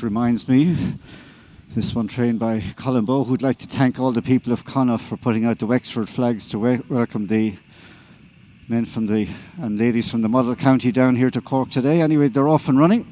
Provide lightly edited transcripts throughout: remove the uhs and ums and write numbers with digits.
reminds me, this one trained by Colin Bowe, who'd like to thank all the people of Connaught for putting out the Wexford flags to welcome the men from and ladies from the Model County down here to Cork today. Anyway, they're off and running.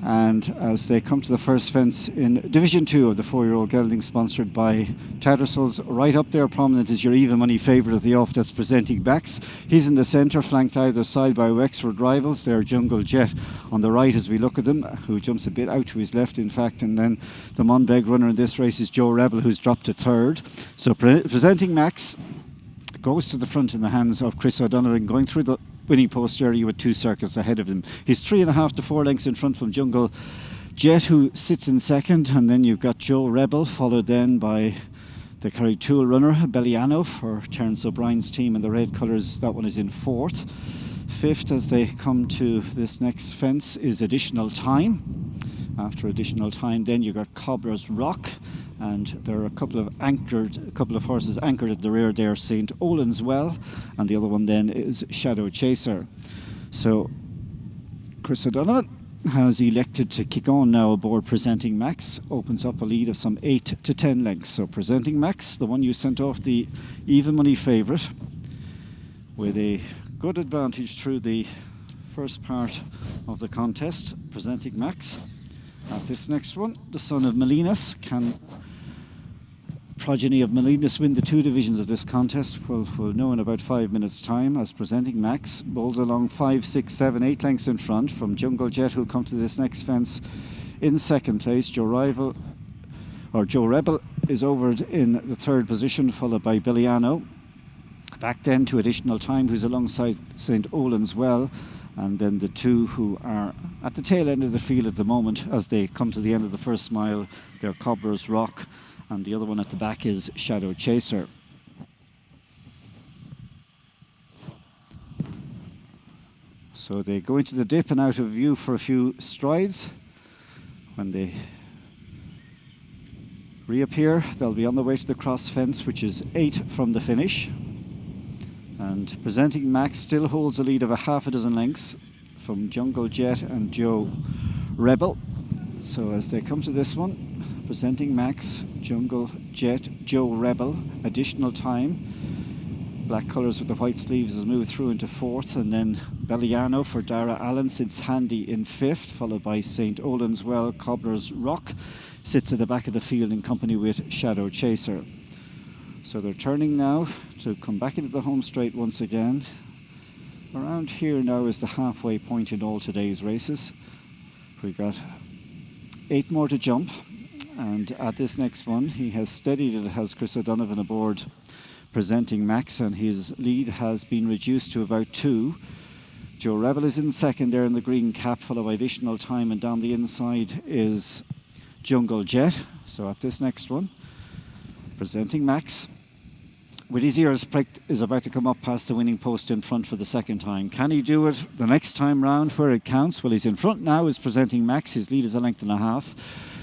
And as they come to the first fence in Division 2 of the 4yo Geldings, sponsored by Tattersalls, right up there prominent is your even money favourite of the off, that's presenting Max. He's in the centre, flanked either side by Wexford rivals. They're Jungle Jet on the right as we look at them, who jumps a bit out to his left, in fact. And then the Monbeg runner in this race is Joe Rebel, who's dropped to third. So presenting Max goes to the front in the hands of Chris O'Donovan, going through the winning post area with 2 circles ahead of him. He's 3.5 to 4 lengths in front from Jungle Jet, who sits in second, and then you've got Joe Rebel, followed then by the Carrigtwohill runner Belliano for Terence O'Brien's team in the red colours. That one is in fourth. Fifth, as they come to this next fence, is Additional Time. After Additional Time, then you've got Cobbler's Rock, and there are a couple of horses anchored at the rear there, St. Olen's Well, and the other one then is Shadow Chaser. So Chris O'Donovan has elected to kick on now aboard Presenting Max, opens up a lead of some 8 to 10 lengths. So Presenting Max, the one you sent off, the even money favourite, with a good advantage through the first part of the contest. Presenting Max. At this next one, the son of Melinas. Can progeny of Melinas win the 2 divisions of this contest? We'll know in about 5 minutes' time, as Presenting Max bowls along 5, 6, 7, 8 lengths in front from Jungle Jet, who'll come to this next fence in second place. Joe Rebel is over in the third position, followed by Belliano. Back then to Additional Time, who's alongside St. Olen's Well. And then the two who are at the tail end of the field at the moment as they come to the end of the first mile, they're Cobbler's Rock, and the other one at the back is Shadow Chaser. So they go into the dip and out of view for a few strides. When they reappear, they'll be on the way to the cross fence, which is 8 from the finish. And Presenting Max still holds a lead of 6 lengths from Jungle Jet and Joe Rebel. So as they come to this one, Presenting Max, Jungle Jet, Joe Rebel, Additional Time. Black colours with the white sleeves has moved through into fourth, and then Belliano for Dara Allen sits handy in fifth, followed by St. Olen's Well. Cobbler's Rock sits at the back of the field in company with Shadow Chaser. So they're turning now to come back into the home straight once again. Around here now is the halfway point in all today's races. We've got 8 more to jump, and at this next one he has steadied it, has Chris O'Donovan aboard Presenting Max, and his lead has been reduced to about 2. Joe Rebel is in second there in the green cap, followed by Additional Time, and down the inside is Jungle Jet. So at this next one, Presenting Max, with his ears pricked, is about to come up past the winning post in front for the second time. Can he do it the next time round where it counts? Well, he's in front now, is Presenting Max. His lead is 1.5 lengths.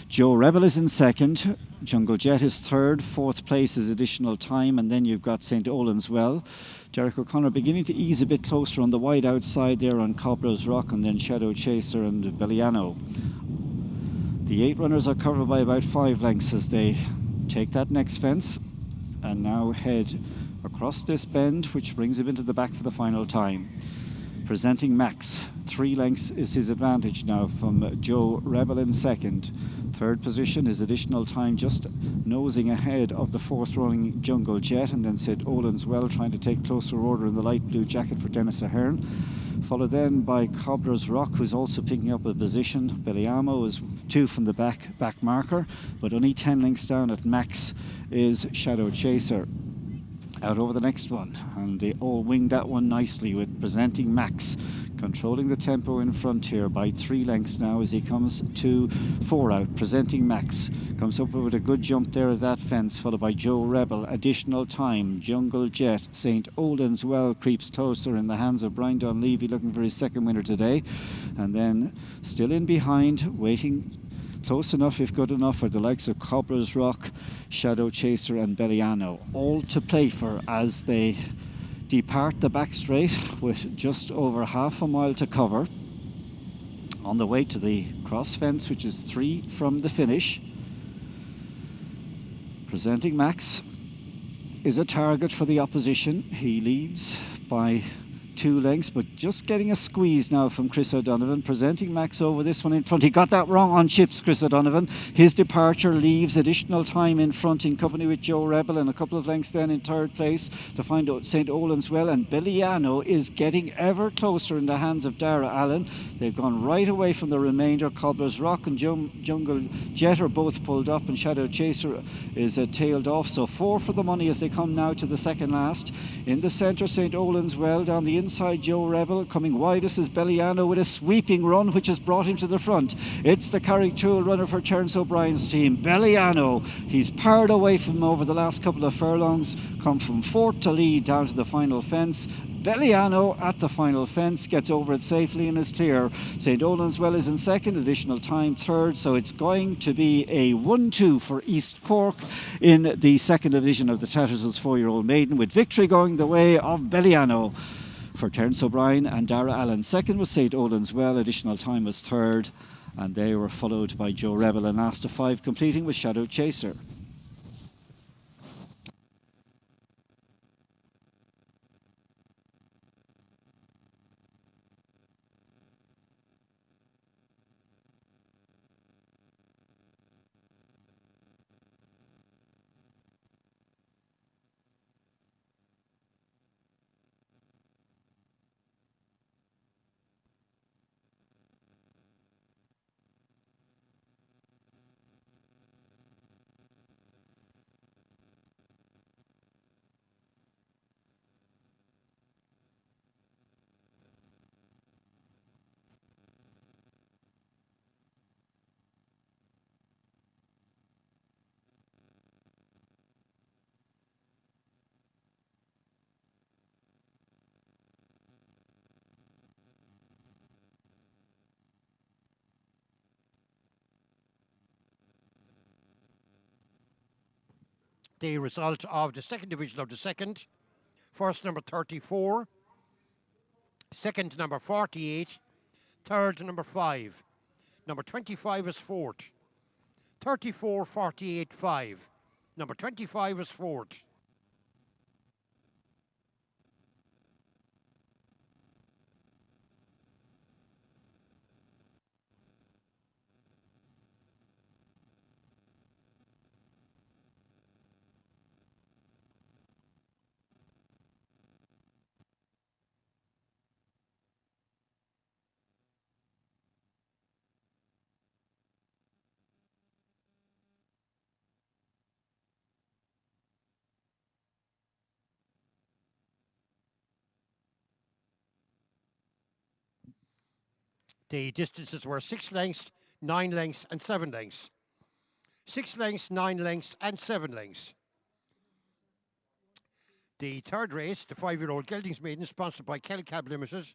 Joe Rebel is in second. Jungle Jet is third. Fourth place is Additional Time. And then you've got St. Olen's Well. Derek O'Connor beginning to ease a bit closer on the wide outside there on Cobbler's Rock, and then Shadow Chaser and Belliano. The 8 runners are covered by about 5 lengths as they take that next fence and now head across this bend, which brings him into the back for the final time. Presenting Max, 3 lengths is his advantage now from Joe Rebel in second. Third position is Additional Time, just nosing ahead of the fourth running Jungle Jet, and then St. Olen's Well trying to take closer order in the light blue jacket for Dennis Ahern. Followed then by Cobbler's Rock, who's also picking up a position. Belliamo is 2 from the back marker, but only 10 lengths down at Max is Shadow Chaser. Out over the next one, and they all winged that one nicely, with Presenting Max controlling the tempo in front here by 3 lengths now as he comes to 4 out. Presenting Max comes up with a good jump there at that fence, followed by Joe Rebel. Additional Time, Jungle Jet, St. Olen's Well creeps closer in the hands of Brian Dunleavy, looking for his second winner today. And then still in behind, waiting close enough if good enough, are the likes of Cobbler's Rock, Shadow Chaser and Belliano, all to play for as they depart the back straight with just over half a mile to cover. On the way to the cross fence, which is 3 from the finish. Presenting Max is a target for the opposition. He leads by 2 lengths, but just getting a squeeze now from Chris O'Donovan. Presenting Max over this one in front. He got that wrong on chips, Chris O'Donovan. His departure leaves additional time in front in company with Joe Rebel, and a couple of lengths then in 3rd place to find out St. Olan's Well. And Belliano is getting ever closer in the hands of Dara Allen. They've gone right away from the remainder. Cobbler's Rock and Jungle Jet are both pulled up, and Shadow Chaser is tailed off. So 4 for the money as they come now to the second last. In the centre, St. Olan's Well. Down the inside, Joe Rebel. Coming widest is Belliano with a sweeping run, which has brought him to the front. It's the Carricktool runner for Terence O'Brien's team, Belliano. He's powered away from him over the last couple of furlongs, come from 4th to lead down to the final fence. Belliano at the final fence gets over it safely and is clear. St. Olan's Well is in 2nd, additional time 3rd, so it's going to be a 1-2 for East Cork in the 2nd division of the Tattersalls 4-year-old maiden, with victory going the way of Belliano for Terence O'Brien and Dara Allen. 2nd was St. Olan's Well, additional time was 3rd, and they were followed by Joe Rebel and last to 5, completing with Shadow Chaser. The result of the 2nd division of the 2nd. First, number 34. 2nd, number 48. 3rd, number 5. Number 25 is 4th. 34, 48, 5. Number 25 is 4th. The distances were 6 lengths, 9 lengths, and 7 lengths. 6 lengths, 9 lengths, and 7 lengths. The 3rd race, the 5-year-old Geldings Maiden, sponsored by Kelly Cab Limited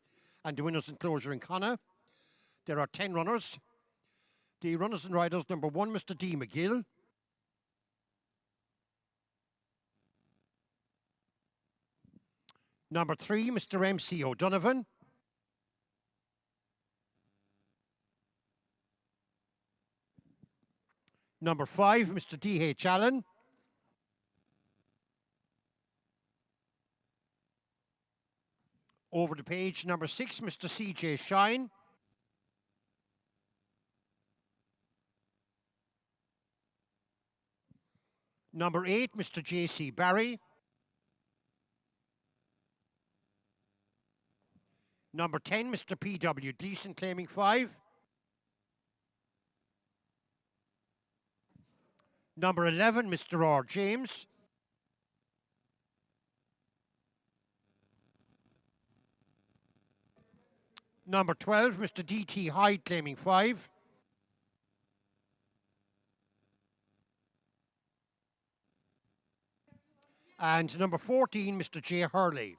and the winners' enclosure in Connacht. There are 10 runners. The runners and riders, number 1, Mr. D. McGill. Number 3, Mr. M.C. O'Donovan. Number 5, Mr. D.H. Allen. Over the page, number 6, Mr. C.J. Shine. Number 8, Mr. J.C. Barry. Number 10, Mr. P.W. Gleason, claiming 5. Number 11, Mr. R. James. Number 12, Mr. D.T. Hyde, claiming 5. And number 14, Mr. J. Hurley.